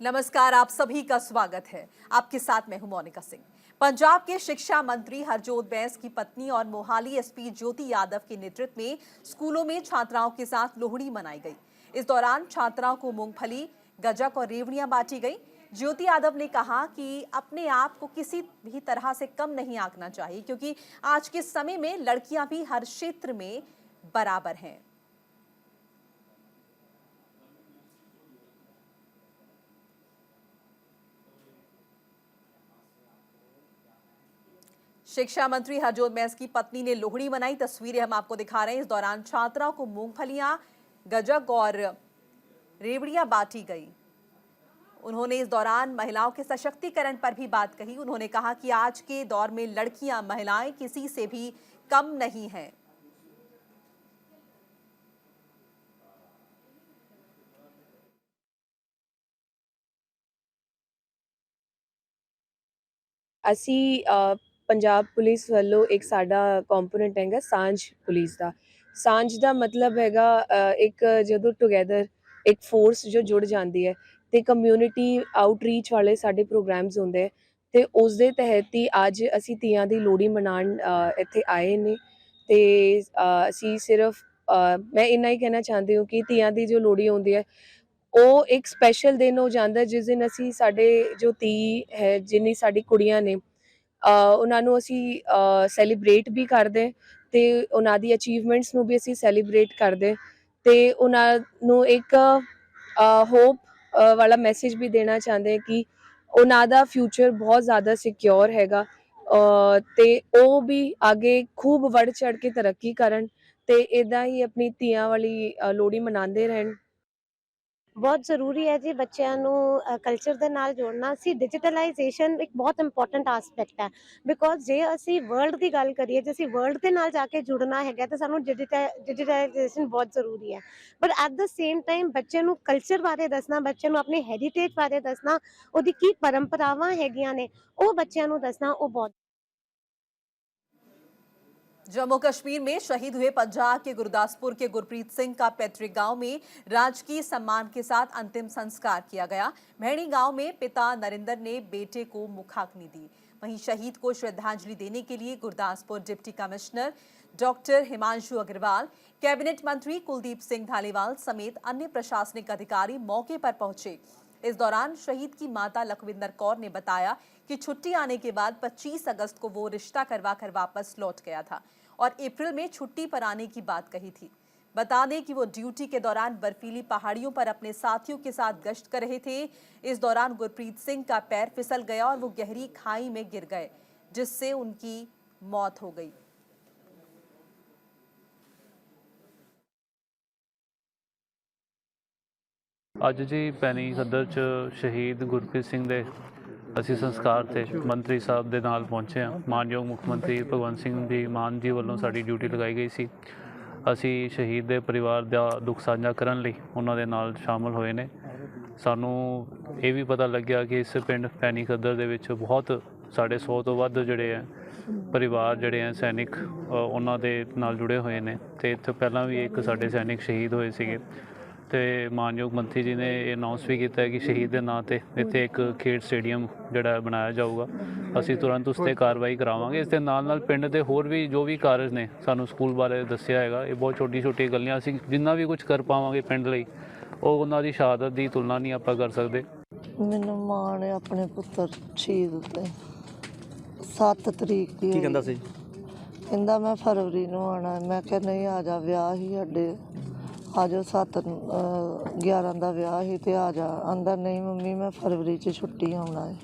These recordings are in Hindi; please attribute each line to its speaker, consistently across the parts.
Speaker 1: नमस्कार, आप सभी का स्वागत है। आपके साथ मैं हूं मोनिका सिंह। पंजाब के शिक्षा मंत्री हरजोत बैंस की पत्नी और मोहाली एसपी ज्योति यादव के नेतृत्व में स्कूलों में छात्राओं के साथ लोहड़ी मनाई गई। इस दौरान छात्राओं को मूंगफली, गजक और रेवड़ियां बांटी गई। ज्योति यादव ने कहा कि अपने आप को किसी भी तरह से कम नहीं आंकना चाहिए, क्योंकि आज के समय में लड़कियां भी हर क्षेत्र में बराबर हैं। शिक्षा मंत्री हरजोत बैंस की पत्नी ने लोहड़ी मनाई। तस्वीरें हम आपको दिखा रहे हैं। इस दौरान छात्राओं को मूंगफलियां, गजक और रेवड़ियां बांटी गई। उन्होंने इस दौरान महिलाओं के सशक्तिकरण पर भी बात कही। उन्होंने कहा कि आज के दौर में लड़कियां, महिलाएं किसी से भी कम नहीं हैं।
Speaker 2: ਅਸੀਂ ਪੰਜਾਬ ਪੁਲਿਸ ਵੱਲੋਂ ਇੱਕ ਸਾਡਾ ਕੰਪੋਨੈਂਟ ਹੈਗਾ ਸਾਂਝ ਪੁਲਿਸ ਦਾ। ਸਾਂਝ ਦਾ ਮਤਲਬ ਹੈਗਾ ਇੱਕ ਜਦੋਂ ਟੁਗੇਦਰ ਇੱਕ ਫੋਰਸ ਜੋ ਜੁੜ ਜਾਂਦੀ ਹੈ ਤੇ ਕਮਿਊਨਿਟੀ ਆਊਟਰੀਚ ਵਾਲੇ ਸਾਡੇ ਪ੍ਰੋਗਰਾਮਸ ਹੁੰਦੇ ਤੇ ਉਸ ਦੇ ਤਹਿਤ ਹੀ ਅੱਜ ਅਸੀਂ ਤੀਆਂ ਦੀ ਲੋਹੜੀ ਮਨਾਉਣ ਇੱਥੇ ਆਏ ਨੇ ਤੇ ਅਸੀਂ ਸਿਰਫ ਮੈਂ ਇੰਨਾ ਹੀ ਕਹਿਣਾ ਚਾਹੁੰਦੀ ਹਾਂ ਕਿ ਤੀਆਂ ਦੀ ਜੋ ਲੋਹੜੀ ਹੁੰਦੀ ਹੈ ਉਹ ਇੱਕ ਸਪੈਸ਼ਲ ਦਿਨ ਹੋ ਜਾਂਦਾ ਜਿਸ ਦਿਨ ਅਸੀਂ ਸਾਡੇ ਜੋ ਧੀ ਹੈ ਜਿੰਨੀ ਸਾਡੀ ਕੁੜੀਆਂ ਨੇ ਉਹਨਾਂ ਨੂੰ ਅਸੀਂ ਸੈਲੀਬ੍ਰੇਟ ਵੀ ਕਰਦੇ ਤੇ ਉਹਨਾਂ ਦੀ ਅਚੀਵਮੈਂਟਸ ਨੂੰ ਵੀ ਅਸੀਂ ਸੈਲੀਬ੍ਰੇਟ ਕਰਦੇ ਤੇ ਉਹਨਾਂ ਨੂੰ ਇੱਕ ਹੋਪ ਵਾਲਾ ਮੈਸੇਜ ਵੀ ਦੇਣਾ ਚਾਹੁੰਦੇ ਕਿ ਉਹਨਾਂ ਦਾ ਫਿਊਚਰ ਬਹੁਤ ਜ਼ਿਆਦਾ ਸਿਕਿਉਰ ਹੈਗਾ ਤੇ ਉਹ ਵੀ ਅੱਗੇ ਖੂਬ ਵੱਧ ਚੜ੍ਹ ਕੇ ਤਰੱਕੀ ਕਰਨ ਤੇ ਇੱਦਾਂ ਹੀ ਆਪਣੀ ਧੀਆਂ ਵਾਲੀ ਲੋਹੜੀ ਮਨਾਉਂਦੇ ਰਹਿਣ।
Speaker 3: ਬਹੁਤ ਜ਼ਰੂਰੀ ਹੈ ਜੀ ਬੱਚਿਆਂ ਨੂੰ ਕਲਚਰ ਦੇ ਨਾਲ ਜੋੜਨਾ। ਸੀ ਡਿਜੀਟਲਾਈਜੇਸ਼ਨ ਇੱਕ ਬਹੁਤ ਇੰਪੋਰਟੈਂਟ ਆਸਪੈਕਟ ਹੈ, ਬਿਕੋਜ਼ ਜੇ ਅਸੀਂ ਵਰਲਡ ਦੀ ਗੱਲ ਕਰੀਏ, ਜੇ ਅਸੀਂ ਵਰਲਡ ਦੇ ਨਾਲ ਜਾ ਕੇ ਜੁੜਨਾ ਹੈਗਾ ਤਾਂ ਸਾਨੂੰ ਡਿਜੀਟਲਾਈਜੇਸ਼ਨ ਬਹੁਤ ਜ਼ਰੂਰੀ ਹੈ। But at the same time ਬੱਚੇ ਨੂੰ ਕਲਚਰ ਬਾਰੇ ਦੱਸਣਾ, ਬੱਚੇ ਨੂੰ ਆਪਣੇ ਹੈਰੀਟੇਜ ਬਾਰੇ ਦੱਸਣਾ, ਉਹਦੀ ਕੀ ਪਰੰਪਰਾਵਾਂ ਹੈਗੀਆਂ ਨੇ ਉਹ ਬੱਚਿਆਂ ਨੂੰ ਦੱਸਣਾ, ਉਹ ਬਹੁਤ।
Speaker 1: जम्मू कश्मीर में शहीद हुए पंजाब के गुरदासपुर के गुरप्रीत सिंह का पैतृक गांव में राजकीय सम्मान के साथ अंतिम संस्कार किया गया। मैणी गांव में पिता नरेंद्र ने बेटे को मुखाग्नि दी। वहीं शहीद को श्रद्धांजलि देने के लिए Gurdaspur deputy commissioner doctor Himanshu Agarwal, cabinet मंत्री कुलदीप सिंह धालीवाल समेत अन्य प्रशासनिक अधिकारी मौके पर पहुंचे। इस दौरान शहीद की माता लखविंदर कौर ने बताया कि छुट्टी आने के बाद 25 अगस्त को वो रिश्ता करवा कर वापस लौट गया था और अप्रैल में छुट्टी पर आने की बात कही थी। बता दें कि वो ड्यूटी के दौरान बर्फीली पहाड़ियों पर अपने साथियों के साथ गश्त कर रहे थे। इस दौरान गुरप्रीत सिंह का पैर फिसल गया और वो गहरी खाई में गिर गए, जिससे उनकी मौत हो गई।
Speaker 4: ਅੱਜ ਜੀ ਪੈਣੀ ਖੱਦਰ 'ਚ ਸ਼ਹੀਦ ਗੁਰਪ੍ਰੀਤ ਸਿੰਘ ਦੇ ਅਸੀਂ ਸੰਸਕਾਰ ਤੇ ਮੰਤਰੀ ਸਾਹਿਬ ਦੇ ਨਾਲ ਪਹੁੰਚੇ ਹਾਂ। ਮਾਨਯੋਗ ਮੁੱਖ ਮੰਤਰੀ ਭਗਵੰਤ ਸਿੰਘ ਜੀ ਮਾਨ ਜੀ ਵੱਲੋਂ ਸਾਡੀ ਡਿਊਟੀ ਲਗਾਈ ਗਈ ਸੀ। ਅਸੀਂ ਸ਼ਹੀਦ ਦੇ ਪਰਿਵਾਰ ਦਾ ਦੁੱਖ ਸਾਂਝਾ ਕਰਨ ਲਈ ਉਹਨਾਂ ਦੇ ਨਾਲ ਸ਼ਾਮਲ ਹੋਏ ਨੇ। ਸਾਨੂੰ ਇਹ ਵੀ ਪਤਾ ਲੱਗਿਆ ਕਿ ਇਸ ਪਿੰਡ ਪੈਣੀ ਖੱਦਰ ਦੇ ਵਿੱਚ ਬਹੁਤ ਸਾਡੇ 100 ਤੋਂ ਵੱਧ ਜਿਹੜੇ ਹੈ ਪਰਿਵਾਰ ਜਿਹੜੇ ਹੈ ਸੈਨਿਕ ਉਹਨਾਂ ਦੇ ਨਾਲ ਜੁੜੇ ਹੋਏ ਨੇ ਅਤੇ ਇੱਥੇ ਪਹਿਲਾਂ ਵੀ ਇੱਕ ਸਾਡੇ ਸੈਨਿਕ ਸ਼ਹੀਦ ਹੋਏ ਸੀਗੇ। ਅਤੇ ਮਾਨਯੋਗ ਮੰਤਰੀ ਜੀ ਨੇ ਇਹ ਅਨਾਊਂਸ ਵੀ ਕੀਤਾ ਕਿ ਸ਼ਹੀਦ ਦੇ ਨਾਂ 'ਤੇ ਇੱਥੇ ਇੱਕ ਖੇਡ ਸਟੇਡੀਅਮ ਜਿਹੜਾ ਬਣਾਇਆ ਜਾਊਗਾ। ਅਸੀਂ ਤੁਰੰਤ ਉਸ 'ਤੇ ਕਾਰਵਾਈ ਕਰਾਵਾਂਗੇ। ਇਸ ਦੇ ਨਾਲ ਨਾਲ ਪਿੰਡ ਦੇ ਹੋਰ ਵੀ ਜੋ ਵੀ ਕਾਰਜ ਨੇ ਸਾਨੂੰ ਸਕੂਲ ਬਾਰੇ ਦੱਸਿਆ ਹੈਗਾ, ਇਹ ਬਹੁਤ ਛੋਟੀ ਛੋਟੀ ਗੱਲਾਂ ਅਸੀਂ ਜਿੰਨਾ ਵੀ ਕੁਝ ਕਰ ਪਾਵਾਂਗੇ ਪਿੰਡ ਲਈ ਉਹ ਉਹਨਾਂ ਦੀ ਸ਼ਹਾਦਤ ਦੀ ਤੁਲਨਾ ਨਹੀਂ ਆਪਾਂ ਕਰ ਸਕਦੇ।
Speaker 5: ਮੈਨੂੰ ਮਾਣ ਹੈ ਆਪਣੇ ਪੁੱਤਰ ਸ਼ਹੀਦ ਤੇ 7 ਤਰੀਕ ਦੀ।
Speaker 6: ਕੀ ਕਹਿੰਦਾ ਸੀ?
Speaker 5: ਕਹਿੰਦਾ ਮੈਂ ਫਰਵਰੀ ਨੂੰ ਆਉਣਾ। ਮੈਂ ਕਿਹਾ ਨਹੀਂ ਆ ਜਾ, ਵਿਆਹ ਹੀ ਸਾਡੇ ਆ ਜਾਓ, 7/11 ਦਾ ਵਿਆਹ ਸੀ ਤੇ ਆ ਜਾ। ਆਂਦਾ ਨਹੀਂ ਮੰਮੀ ਮੈਂ ਫਰਵਰੀ 'ਚ ਛੁੱਟੀ ਆਉਣਾ ਹੈ।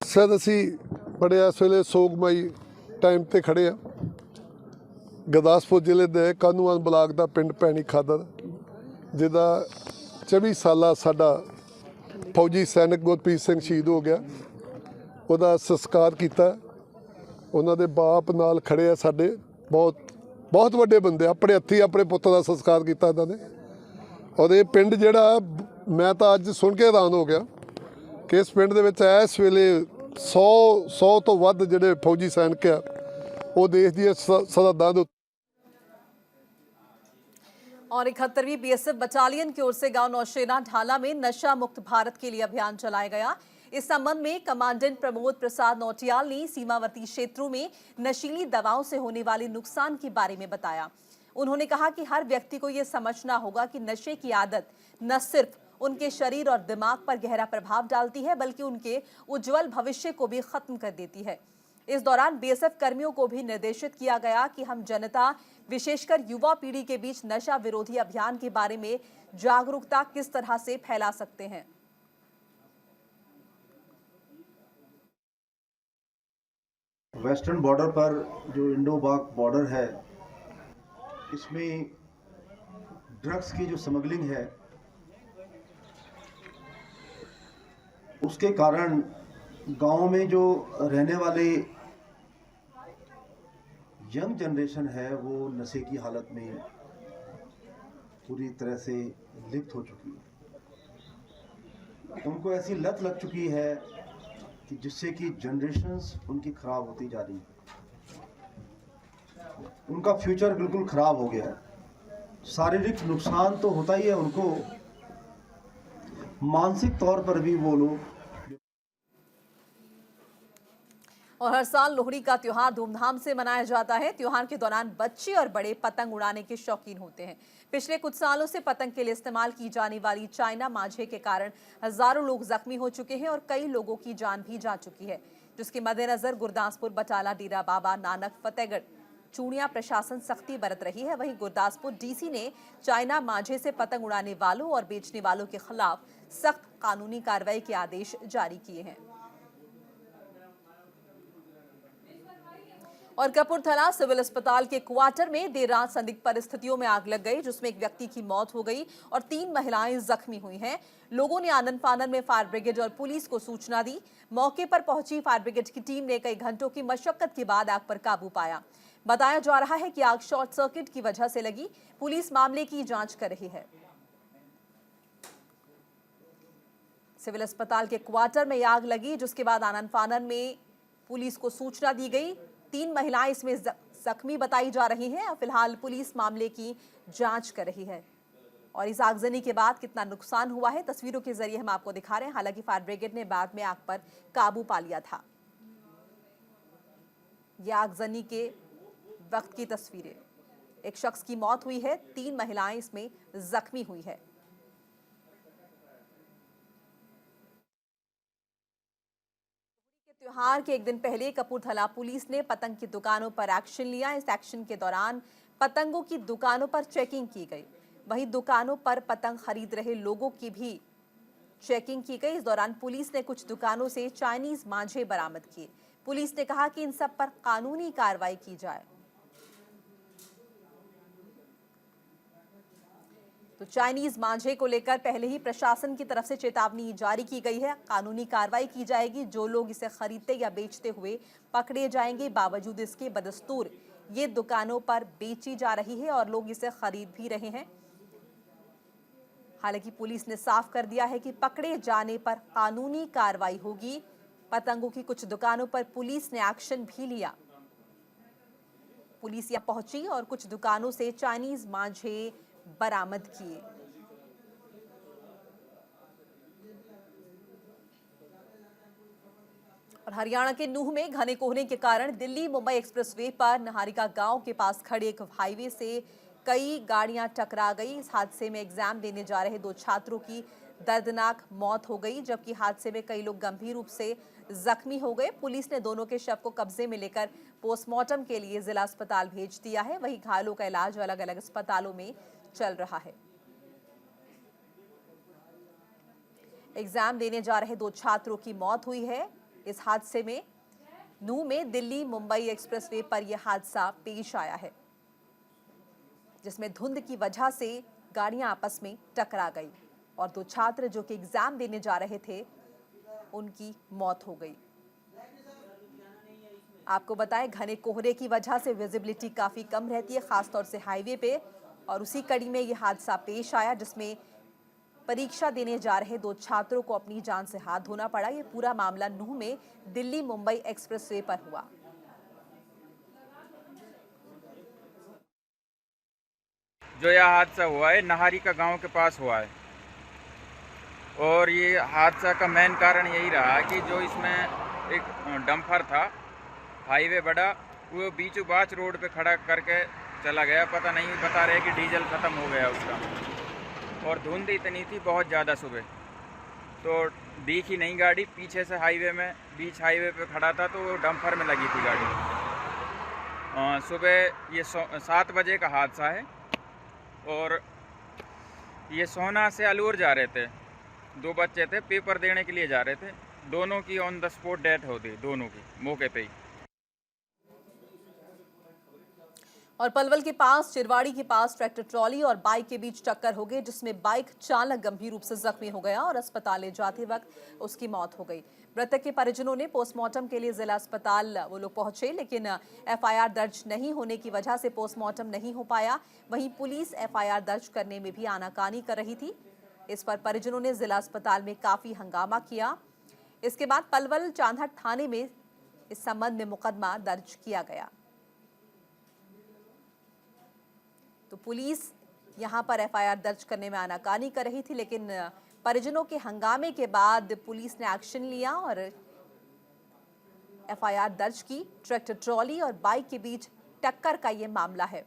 Speaker 7: ਸਰ ਅਸੀਂ ਬੜੇ ਇਸ ਵੇਲੇ ਸੋਗਮਈ ਟਾਈਮ 'ਤੇ ਖੜ੍ਹੇ ਆ। ਗੁਰਦਾਸਪੁਰ ਜ਼ਿਲ੍ਹੇ ਦੇ ਕਾਨੂੰਨ ਬਲਾਕ ਦਾ ਪਿੰਡ ਪੈਣੀ ਖੱਦਰ, ਜਿਹਦਾ 24 ਸਾਲਾ ਸਾਡਾ ਫੌਜੀ ਸੈਨਿਕ ਗੁਰਪ੍ਰੀਤ ਸਿੰਘ ਸ਼ਹੀਦ ਹੋ ਗਿਆ। ਉਹਦਾ ਸੰਸਕਾਰ ਕੀਤਾ। ਉਹਨਾਂ ਦੇ ਬਾਪ ਨਾਲ ਖੜ੍ਹੇ ਆ ਸਾਡੇ, ਬਹੁਤ ਵੱਡੇ ਬੰਦੇ, ਆਪਣੇ ਹੱਥੀਂ ਆਪਣੇ ਪੁੱਤ ਦਾ ਸੰਸਕਾਰ ਕੀਤਾ ਇਹਨਾਂ ਨੇ। ਔਰ ਇਹ ਪਿੰਡ ਜਿਹੜਾ ਮੈਂ ਤਾਂ ਅੱਜ ਸੁਣ ਕੇ ਹੈਰਾਨ ਹੋ ਗਿਆ ਕਿ ਇਸ ਪਿੰਡ ਦੇ ਵਿੱਚ ਇਸ ਵੇਲੇ 100 ਤੋਂ ਵੱਧ ਜਿਹੜੇ ਫੌਜੀ ਸੈਨਿਕ ਆ ਉਹ ਦੇਸ਼ ਦੀ ਸਰਹੱਦਾਂ ਦੇ
Speaker 1: और 71वीं बीएसएफ बटालियन की ओर से गांव नौशेरा ढाला में नशा मुक्त भारत के लिए अभियान चलाया गया। इस संबंध में कमांडेंट प्रमोद प्रसाद नौटियाल ने सीमावर्ती क्षेत्रों में नशीली दवाओं से होने वाले नुकसान के बारे में बताया। उन्होंने कहा कि हर व्यक्ति को यह समझना होगा कि नशे की आदत न सिर्फ उनके शरीर और दिमाग पर गहरा प्रभाव डालती है, बल्कि उनके उज्जवल भविष्य को भी खत्म कर देती है। इस दौरान बीएसएफ कर्मियों को भी निर्देशित किया गया कि हम जनता, विशेषकर युवा पीढ़ी के बीच नशा विरोधी अभियान के बारे में जागरूकता किस तरह से फैला सकते हैं।
Speaker 6: वेस्टर्न बॉर्डर पर जो इंडो पाक बॉर्डर है, इसमें ड्रग्स की जो स्मगलिंग है, उसके कारण गांव में जो रहने वाले यंग जनरेशन है वो नशे की हालत में पूरी तरह से लिप्त हो चुकी है। उनको ऐसी लत लग चुकी है कि जिससे कि जनरेशन्स उनकी खराब होती जा रही है। उनका फ्यूचर बिल्कुल खराब हो गया है। शारीरिक नुकसान तो होता ही है उनको, मानसिक तौर पर भी वो लोग।
Speaker 1: और हर साल लोहड़ी का त्योहार धूमधाम से मनाया जाता है। त्योहार के दौरान बच्चे और बड़े पतंग उड़ाने के शौकीन होते हैं। पिछले कुछ सालों से पतंग के लिए इस्तेमाल की जाने वाली चाइना मांझे के कारण हजारों लोग जख्मी हो चुके हैं और कई लोगों की जान भी जा चुकी है, जिसके मद्देनजर गुरदासपुर, बटाला, डेरा बाबा नानक, फतेहगढ़, चूड़िया प्रशासन सख्ती बरत रही है। वहीं गुरदासपुर डीसी ने चाइना मांझे से पतंग उड़ाने वालों और बेचने वालों के खिलाफ सख्त कानूनी कार्रवाई के आदेश जारी किए हैं। और कपूरथला सिविल अस्पताल के क्वार्टर में देर रात संदिग्ध परिस्थितियों में आग लग गई, जिसमें एक व्यक्ति की मौत हो गई और 3 महिलाएं जख्मी हुई हैं। लोगों ने आनन फानन में फायर ब्रिगेड और पुलिस को सूचना दी। मौके पर पहुंची फायर ब्रिगेड की टीम ने कई घंटों की मशक्कत के बाद आग पर काबू पाया। बताया जा रहा है कि आग शॉर्ट सर्किट की वजह से लगी। पुलिस मामले की जांच कर रही है। सिविल अस्पताल के क्वार्टर में आग लगी, जिसके बाद आनन फानन में पुलिस को सूचना दी गई। 3 महिलाएं इसमें जख्मी बताई जा रही हैं और फिलहाल पुलिस मामले की जांच कर रही है। और इस आगजनी के बाद कितना नुकसान हुआ है तस्वीरों के जरिए हम आपको दिखा रहे हैं। हालांकि फायर ब्रिगेड ने बाद में आग पर काबू पा लिया था। यह आगजनी के वक्त की तस्वीरें। एक शख्स की मौत हुई है, 3 महिलाएं इसमें जख्मी हुई है। त्योहार के एक दिन पहले कपूरथला पुलिस ने पतंग की दुकानों पर एक्शन लिया। इस एक्शन के दौरान पतंगों की दुकानों पर चेकिंग की गई। वहीं दुकानों पर पतंग खरीद रहे लोगों की भी चेकिंग की गई। इस दौरान पुलिस ने कुछ दुकानों से चाइनीज मांझे बरामद किए। पुलिस ने कहा कि इन सब पर कानूनी कार्रवाई की जाए। तो चाइनीज मांझे को लेकर पहले ही प्रशासन की तरफ से चेतावनी जारी की गई है। कानूनी कार्रवाई की जाएगी। जो लोग इसे खरीदते या बेचते हुए पकड़े जाएंगे। बावजूद इसके बदस्तूर ये दुकानों पर बेची जा रही है और लोग इसे खरीद भी रहे हैं। हालांकि पुलिस ने साफ कर दिया है कि पकड़े जाने पर कानूनी कार्रवाई होगी। पतंगों की कुछ दुकानों पर पुलिस ने एक्शन भी लिया। पुलिस यहां पहुंची और कुछ दुकानों से चाइनीज मांझे बरामद किए। और हरियाणा के नूह में घने कोहरे के कारण दिल्ली मुंबई एक्सप्रेसवे पर नहारिका गांव के पास खड़े एक हाईवे से कई गाड़ियां टकरा गई। इस हादसे में एग्जाम देने जा रहे 2 छात्रों की दर्दनाक मौत हो गई, जबकि हादसे में कई लोग गंभीर रूप से जख्मी हो गए। पुलिस ने दोनों के शव को कब्जे में लेकर पोस्टमार्टम के लिए जिला अस्पताल भेज दिया है। वहीं घायलों का इलाज अलग अलग अस्पतालों में चल रहा है। एग्जाम देने जा रहे 2 छात्रों की मौत हुई है। इस हादसे में नूह में दिल्ली मुंबई एक्सप्रेसवे पर यह हादसा पेश आया है, जिसमें धुंध की वजह से गाड़ियां आपस में टकरा गई और 2 छात्र जो कि एग्जाम देने जा रहे थे, उनकी मौत हो गई। आपको बताएं, घने कोहरे की वजह से विजिबिलिटी काफी कम रहती है, खासतौर से हाईवे पे। और उसी कड़ी में यह हादसा पेश आया, जिसमें परीक्षा देने जा रहे 2 छात्रों को अपनी जान से हाथ धोना पड़ा। यह पूरा मामला नूह में दिल्ली मुंबई एक्सप्रेसवे पर हुआ।
Speaker 8: जो यह हादसा हुआ है नहारी का गांव के पास हुआ है। और ये हादसा का मेन कारण यही रहा कि जो इसमें एक डंपर था, हाईवे बड़ा, वो बीचों बाच रोड पे खड़ा करके चला गया। पता नहीं, बता रहे कि डीजल ख़त्म हो गया उसका। और धुंध इतनी थी बहुत ज़्यादा सुबह, तो दिखी नहीं गाड़ी। पीछे से हाईवे में, बीच हाईवे पे खड़ा था, तो वो डंपर में लगी थी गाड़ी। सुबह ये 7 बजे का हादसा है। और ये सोना से अलूर जा रहे थे, 2 बच्चे थे, पेपर देने के लिए जा रहे थे। दोनों की ऑन द स्पॉट डेथ हो गई, दोनों की मौके पे ही।
Speaker 1: और पलवल के पास चिरवाड़ी के पास ट्रैक्टर ट्रॉली और बाइक के बीच टक्कर हो गई, जिसमें बाइक चालक गंभीर रूप से जख्मी हो गया और अस्पताल ले जाते वक्त उसकी मौत हो गई। मृतक के परिजनों ने पोस्टमार्टम के लिए जिला अस्पताल वो लोग पहुंचे, लेकिन एफआईआर दर्ज नहीं होने की वजह से पोस्टमार्टम नहीं हो पाया। वहीं पुलिस एफआईआर दर्ज करने में भी आनाकानी कर रही थी। इस पर परिजनों ने जिला अस्पताल में काफी हंगामा किया। इसके बाद पलवल चांदहट थाने में इस संबंध में मुकदमा दर्ज किया गया। तो पुलिस यहां पर एफआईआर दर्ज करने में आनाकानी कर रही थी, लेकिन परिजनों के हंगामे के बाद पुलिस ने एक्शन लिया और एफआईआर दर्ज की। ट्रैक्टर ट्रॉली और बाइक के बीच टक्कर का यह मामला है।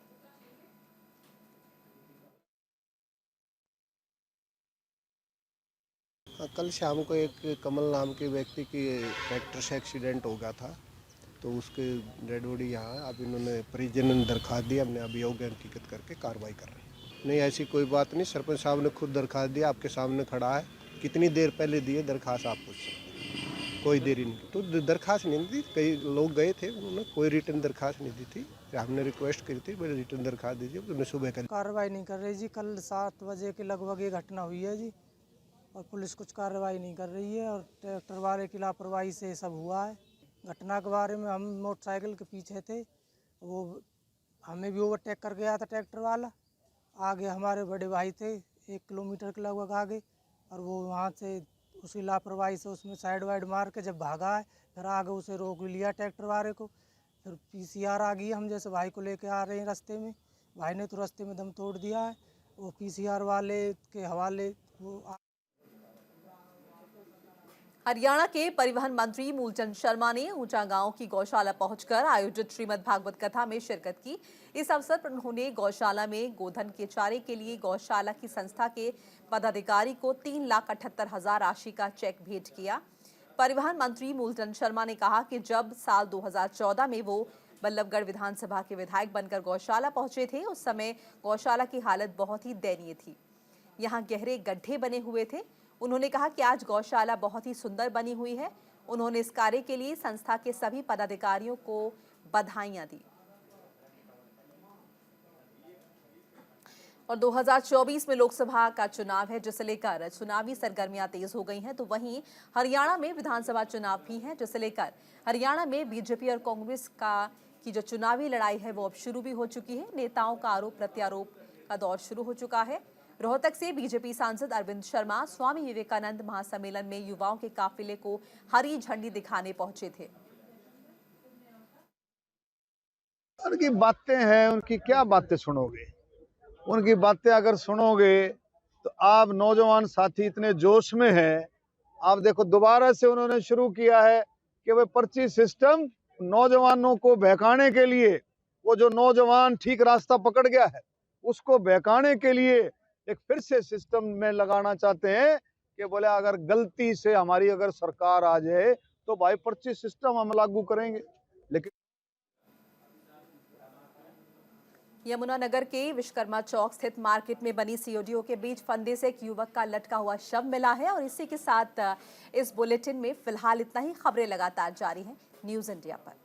Speaker 9: कल शाम को एक कमल नाम के व्यक्ति की ट्रैक्टर से एक्सीडेंट हो गया था, तो उसके डेड बॉडी यहाँ। अब इन्होंने परिजन ने दरखास्त दी, हमने अभी योग्य हकीकत करके कार्रवाई कर रहे हैं। नहीं, ऐसी कोई बात नहीं, सरपंच साहब ने खुद दरखास्त दी, आपके सामने खड़ा है। कितनी देर पहले दी है दरखास्त आप पूछ सकते हैं। कोई देरी नहीं, तो दरखास्त नहीं दी। कई लोग गए थे, उन्होंने कोई रिटर्न दरखास्त नहीं दी थी। हमने रिक्वेस्ट की थी, मेरी रिटर्न दरखास्त दीजिए, उन्होंने सुबह कर
Speaker 10: कार्रवाई नहीं कर रही जी। कल 7 बजे के लगभग ये घटना हुई है जी, और पुलिस कुछ कार्रवाई नहीं कर रही है, और ट्रैक्टर वाले की लापरवाही से सब हुआ है। घटना के बारे में हम मोटरसाइकिल के पीछे थे, वो हमें भी ओवरटेक कर गया था ट्रैक्टर वाला। आगे हमारे बड़े भाई थे 1 किलोमीटर के लगभग आगे, और वो वहाँ से उसी लापरवाही से उसमें साइड वाइड मार के जब भागा है, फिर आगे उसे रोक लिया ट्रैक्टर वाले को। फिर पीसीआर आ गई, हम जैसे भाई को लेके आ रहे हैं रास्ते में, भाई ने तो रास्ते में दम तोड़ दिया है। वो पीसीआर वाले के हवाले वो।
Speaker 1: हरियाणा के परिवहन मंत्री मूलचंद शर्मा ने ऊंचा गांव की गौशाला पहुंचकर आयोजित श्रीमद् भागवत कथा में शिरकत की। इस अवसर पर उन्होंने गौशाला में गोधन के चारे के लिए गौशाला की संस्था के पदाधिकारी को 3,78,000 राशि का चेक भेंट किया। परिवहन मंत्री मूलचंद शर्मा ने कहा कि जब साल 2014 में वो बल्लभगढ़ विधानसभा के विधायक बनकर गौशाला पहुंचे थे, उस समय गौशाला की हालत बहुत ही दयनीय थी। यहाँ गहरे गड्ढे बने हुए थे। उन्होंने कहा कि आज गौशाला बहुत ही सुंदर बनी हुई है। उन्होंने इस कार्य के लिए संस्था के सभी पदाधिकारियों को बधाइयां दी। और 2024 में लोकसभा का चुनाव है, जिसे लेकर चुनावी सरगर्मियां तेज हो गई हैं। तो वहीं हरियाणा में विधानसभा चुनाव भी हैं, जिसे लेकर हरियाणा में बीजेपी और कांग्रेस की जो चुनावी लड़ाई है वो अब शुरू भी हो चुकी है। नेताओं का आरोप प्रत्यारोप का दौर शुरू हो चुका है। रोहतक से बीजेपी सांसद अरविंद शर्मा स्वामी विवेकानंद महासम्मेलन में युवाओं के काफिले को हरी झंडी दिखाने पहुंचे थे।
Speaker 11: उनकी बातें हैं, उनकी क्या बातें सुनोगे? उनकी बातें अगर सुनोगे तो आप नौजवान साथी इतने जोश में हैं। आप देखो दोबारा से उन्होंने शुरू किया है कि वह पर्ची सिस्टम नौजवानों को बहकाने के लिए, वो जो नौजवान ठीक रास्ता पकड़ गया है उसको बहकाने के लिए एक फिर से सिस्टम में लगाना चाहते हैं कि बोले अगर गलती से हमारी अगर सरकार आ जाए तो भाई पर्ची सिस्टम हम लागू करेंगे। लेकिन
Speaker 1: यमुनानगर के विश्वकर्मा चौक स्थित मार्केट में बनी सीओडीओ के बीच फंदे से एक युवक का लटका हुआ शव मिला है। और इसी के साथ इस बुलेटिन में फिलहाल इतना ही। खबरें लगातार जारी हैं न्यूज़ इंडिया पर।